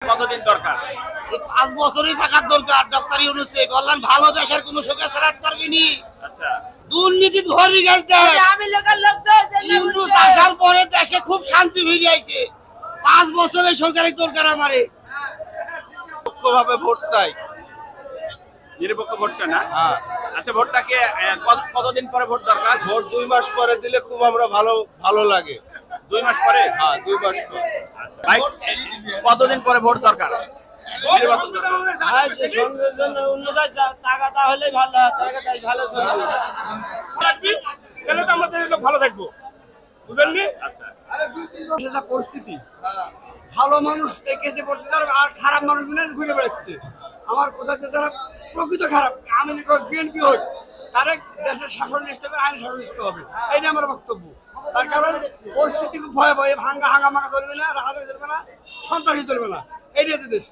কতদিন দরকার? 5 বছরই থাকার দরকার। ডক্টর ইউনূসে বললেন ভালো দেশের কোনো সুখে সালাত পারবিনি। আচ্ছা, দুর্নীতি ভরি গেছে। ইউনূস আসার পরে দেশে খুব শান্তি ফিরে আইছে। 5 বছরের সরকারের দরকার আমারে। পক্ষভাবে ভোট চাই। নিরপেক্ষ ভোট চাই না? হ্যাঁ। আচ্ছা, ভোটটাকে কতদিন পরে ভোট দরকার? ভোট 2 মাস পরে দিলে খুব আমরা ভালো লাগে। 2 মাস পরে? হ্যাঁ, 2 মাস পরে। ভাই, কতদিন পরে ভোট দরকার? নির্বাচন দরকার। সংসদের জন্য উন্নয়ন টাকা তাহলে ভালো হয়, টাকা তাই ভালো চলবে। তাহলে তো আমাদের লোক ভালো থাকবো, বুঝলেন? আচ্ছা, যেটা পরিস্থিতি, ভালো মানুষ কেসে পড়তে পারবে আর খারাপ মানুষ ঘুরে বেড়াচ্ছে। আমার কথা যে তারা প্রকৃত খারাপ, আমি বিএনপি হোক, তারা দেশের শাসন নিতে হবে, আইন শাসন নিতে হবে, এইটা আমার বক্তব্য। তার কারণ পরিস্থিতি খুব ভয়ে ভয়ে হাঙ্গামা চলবে না, রাহাজানি চলবে না, সন্ত্রাসী চলবে না, এইটা দেশ।